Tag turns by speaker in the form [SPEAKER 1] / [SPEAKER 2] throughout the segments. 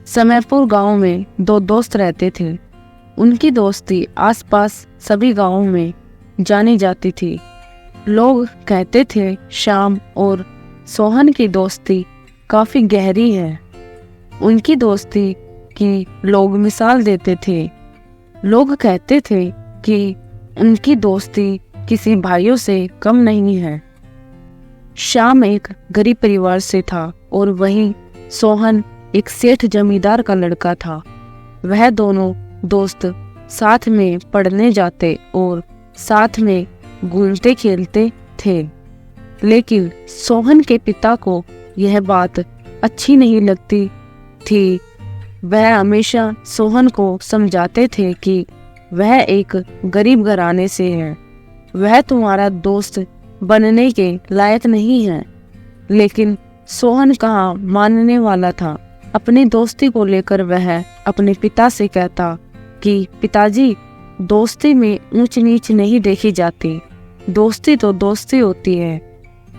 [SPEAKER 1] समयपुर गांव में दो दोस्त रहते थे। उनकी दोस्ती आसपास सभी गांवों में जानी जाती थी। लोग कहते थे श्याम और सोहन की दोस्ती काफी गहरी है। उनकी दोस्ती की लोग मिसाल देते थे। लोग कहते थे कि उनकी दोस्ती किसी भाइयों से कम नहीं है। श्याम एक गरीब परिवार से था और वहीं सोहन एक सेठ जमींदार का लड़का था। वह दोनों दोस्त साथ में पढ़ने जाते और साथ में घूमते खेलते थे। लेकिन सोहन के पिता को यह बात अच्छी नहीं लगती थी। वह हमेशा सोहन को समझाते थे कि वह एक गरीब घराने से है, वह तुम्हारा दोस्त बनने के लायक नहीं है। लेकिन सोहन कहाँ मानने वाला था। अपनी दोस्ती को लेकर वह अपने पिता से कहता कि पिताजी, दोस्ती में ऊंच नीच नहीं देखी जाती। दोस्ती तो दोस्ती होती है,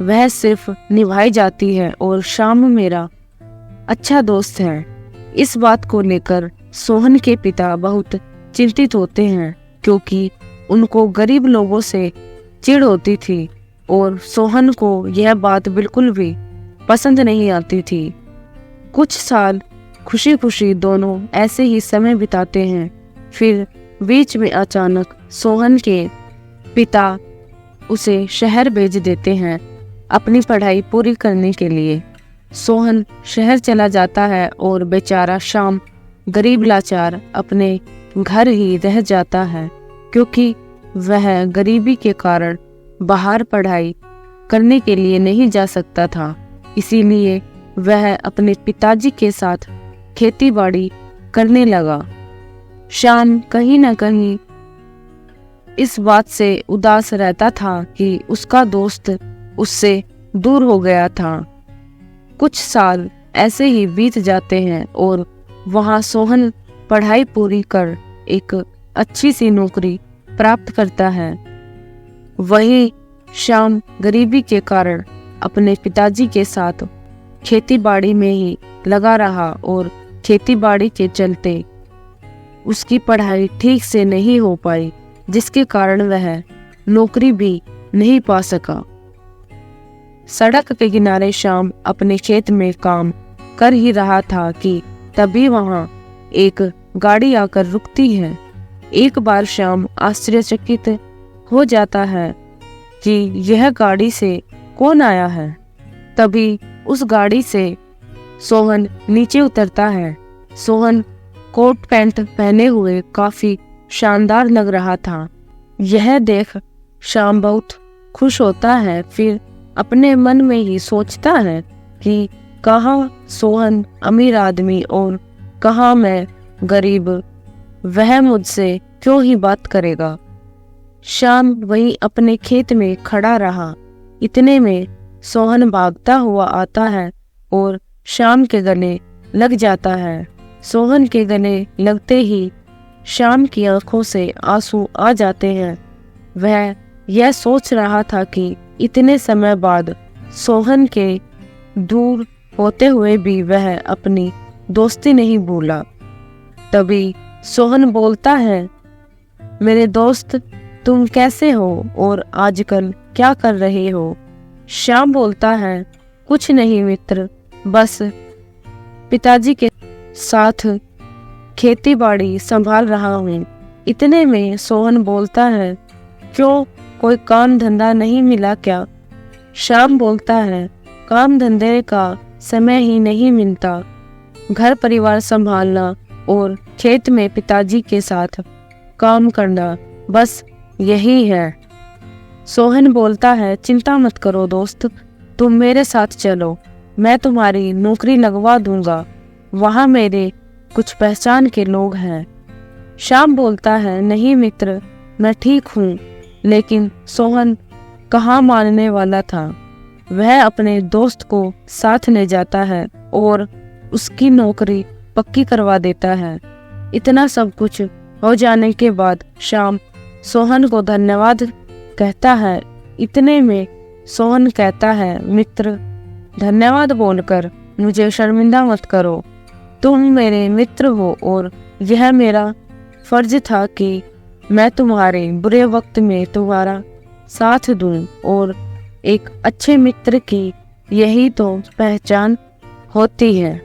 [SPEAKER 1] वह सिर्फ निभाई जाती है और श्याम मेरा अच्छा दोस्त है। इस बात को लेकर सोहन के पिता बहुत चिंतित होते हैं, क्योंकि उनको गरीब लोगों से चिढ़ होती थी और सोहन को यह बात बिल्कुल भी पसंद नहीं आती थी। कुछ साल खुशी खुशी दोनों ऐसे ही समय बिताते हैं। फिर बीच में अचानक सोहन के पिता उसे शहर भेज देते हैं अपनी पढ़ाई पूरी करने के लिए। सोहन शहर चला जाता है और बेचारा श्याम गरीब लाचार अपने घर ही रह जाता है, क्योंकि वह गरीबी के कारण बाहर पढ़ाई करने के लिए नहीं जा सकता था। इसीलिए वह अपने पिताजी के साथ खेती बाड़ी करने लगा। श्याम कहीं न कहीं इस बात से उदास रहता था कि उसका दोस्त उससे दूर हो गया था। कुछ साल ऐसे ही बीत जाते हैं और वहां सोहन पढ़ाई पूरी कर एक अच्छी सी नौकरी प्राप्त करता है। वहीं श्याम गरीबी के कारण अपने पिताजी के साथ खेती बाड़ी में ही लगा रहा और खेती बाड़ी के चलते उसकी पढ़ाई ठीक से नहीं हो पाई, जिसके कारण वह नौकरी भी नहीं पा सका। सड़क के किनारे श्याम अपने खेत में काम कर ही रहा था कि तभी वहां एक गाड़ी आकर रुकती है। एक बार श्याम आश्चर्यचकित हो जाता है कि यह गाड़ी से कौन आया है। तभी उस गाड़ी से सोहन नीचे उतरता है। सोहन कोट पैंट पहने हुए काफी शानदार लग रहा था। यह देख श्याम बहुत खुश होता है। फिर अपने मन में ही सोचता है कि कहाँ सोहन अमीर आदमी और कहाँ मैं गरीब, वह मुझसे क्यों ही बात करेगा। श्याम वहीं अपने खेत में खड़ा रहा। इतने में सोहन भागता हुआ आता है और श्याम के गले लग जाता है। सोहन के गले लगते ही श्याम की आंखों से आंसू आ जाते हैं। वह यह सोच रहा था कि इतने समय बाद सोहन के दूर होते हुए भी वह अपनी दोस्ती नहीं भूला। तभी सोहन बोलता है, मेरे दोस्त, तुम कैसे हो और आजकल क्या कर रहे हो? श्याम बोलता है, कुछ नहीं मित्र, बस पिताजी के साथ खेती बाड़ी संभाल रहा हूँ। इतने में सोहन बोलता है, क्यों, कोई काम धंधा नहीं मिला क्या? श्याम बोलता है, काम धंधे का समय ही नहीं मिलता। घर परिवार संभालना और खेत में पिताजी के साथ काम करना, बस यही है। सोहन बोलता है, चिंता मत करो दोस्त, तुम मेरे साथ चलो, मैं तुम्हारी नौकरी लगवा दूंगा। वहां मेरे कुछ पहचान के लोग हैं। श्याम बोलता है, नहीं मित्र, मैं ठीक हूँ। लेकिन सोहन कहाँ मानने वाला था। वह अपने दोस्त को साथ ले जाता है और उसकी नौकरी पक्की करवा देता है। इतना सब कुछ हो जाने के बाद श्याम सोहन को धन्यवाद कहता है। इतने में सोहन कहता है, मित्र, धन्यवाद बोलकर मुझे शर्मिंदा मत करो। तुम मेरे मित्र हो और यह मेरा फर्ज था कि मैं तुम्हारे बुरे वक्त में तुम्हारा साथ दूं, और एक अच्छे मित्र की यही तो पहचान होती है।